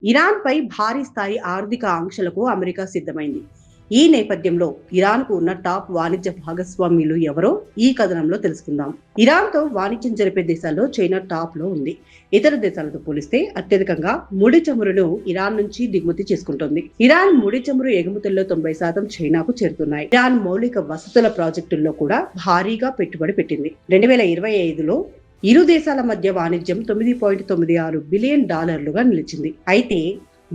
ఇరాన్పై భారీ స్థాయి ఆర్థిక ఆంక్షలకు అమెరికా సిద్ధమైంది. ఈ నేపథ్యంలో ఇరాన్కు ఉన్న టాప్ వాణిజ్య భాగస్వామ్యులు ఎవరో ఈ కథనంలో తెలుసుకుందాం. ఇరాన్తో వాణిజ్యం జరిపే దేశాల్లో చైనా టాప్ లో ఉంది. ఇతర దేశాలతో పోలిస్తే అత్యధికంగా ముడి చమురును ఇరాన్ నుంచి దిగుమతి చేసుకుంటోంది. ఇరాన్ ముడి చమురు ఎగుమతుల్లో 90% చైనాకు చేరుతున్నాయి. ఇరాన్ మౌలిక వసతుల ప్రాజెక్టుల్లో కూడా భారీగా పెట్టుబడి పెట్టింది. 2025లో ఇరు దేశాల మధ్య వాణిజ్యం $9.96 బిలియన్ నిలిచింది. అయితే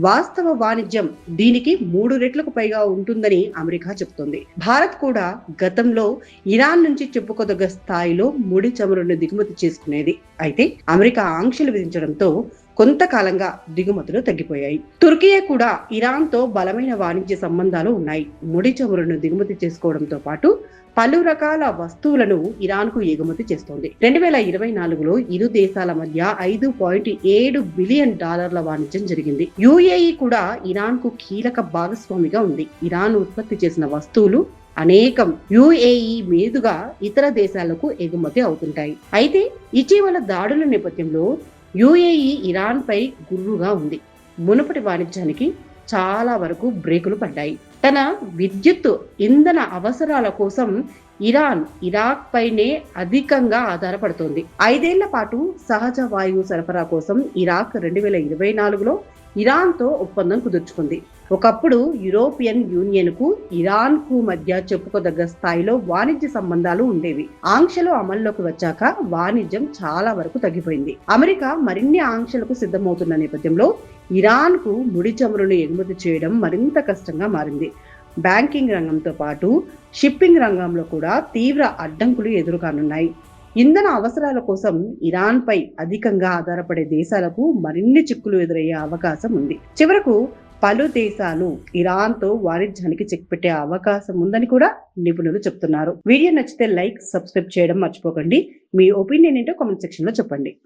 వాస్తవ వాణిజ్యం దీనికి 3 రెట్లకు పైగా ఉంటుందని అమెరికా చెబుతోంది. భారత్ కూడా గతంలో ఇరాన్ నుంచి చెప్పుకోదగ్గ స్థాయిలో ముడి చమురును దిగుమతి చేసుకునేది. అయితే అమెరికా ఆంక్షలు విధించడంతో కొంతకాలంగా దిగుమతులు తగ్గిపోయాయి. తుర్కియే కూడా ఇరాన్తో బలమైన వాణిజ్య సంబంధాలు ఉన్నాయి. ముడి చమురును దిగుమతి చేసుకోవడంతో పాటు పలు రకాల వస్తువులను ఇరాన్కు ఎగుమతి చేస్తోంది. 2024లో ఇరు దేశాల మధ్య $5.7 బిలియన్ వాణిజ్యం జరిగింది. యుఏఈ కూడా ఇరాన్కు కీలక భాగస్వామిగా ఉంది. ఇరాన్ ఉత్పత్తి చేసిన వస్తువులు అనేకం యుఏఈ మీదుగా ఇతర దేశాలకు ఎగుమతి అవుతుంటాయి. అయితే ఇటీవల దాడుల నేపథ్యంలో యుఏఈ ఇరాన్ పై గుర్రుగా ఉంది. మునుపటి వాణిజ్యానికి చాలా వరకు బ్రేకులు పడ్డాయి. తన విద్యుత్ ఇంధన అవసరాల కోసం ఇరాన్ ఇరాక్ పైనే అధికంగా ఆధారపడుతోంది. 5 ఏళ్ల పాటు సహజ వాయువు సరఫరా కోసం ఇరాక్ 2024లో ఇరాన్తో ఒప్పందం కుదుర్చుకుంది. ఒకప్పుడు యూరోపియన్ యూనియన్ కు ఇరాన్ కు మధ్య చెప్పుకోదగ్గ స్థాయిలో వాణిజ్య సంబంధాలు ఉండేవి. ఆంక్షలు అమల్లోకి వచ్చాక వాణిజ్యం చాలా వరకు తగ్గిపోయింది. అమెరికా మరిన్ని ఆంక్షలకు సిద్ధమవుతున్న నేపథ్యంలో ఇరాన్ కు ముడి చమురును ఎగుమతి చేయడం మరింత కష్టంగా మారింది. బ్యాంకింగ్ రంగంతో పాటు షిప్పింగ్ రంగంలో కూడా తీవ్ర అడ్డంకులు ఎదురుకానున్నాయి. ఇంధన అవసరాల కోసం ఇరాన్ పై అధికంగా ఆధారపడే దేశాలకు మరిన్ని చిక్కులు ఎదురయ్యే అవకాశం ఉంది. చివరకు పలు దేశాలు ఇరాన్తో వాణిజ్యానికి చెక్ పెట్టే అవకాశం ఉందని కూడా నిపుణులు చెప్తున్నారు. వీడియో నచ్చితే లైక్, సబ్స్క్రైబ్ చేయడం మర్చిపోకండి. మీ ఒపీనియన్ ఏంటో కామెంట్ సెక్షన్ లో చెప్పండి.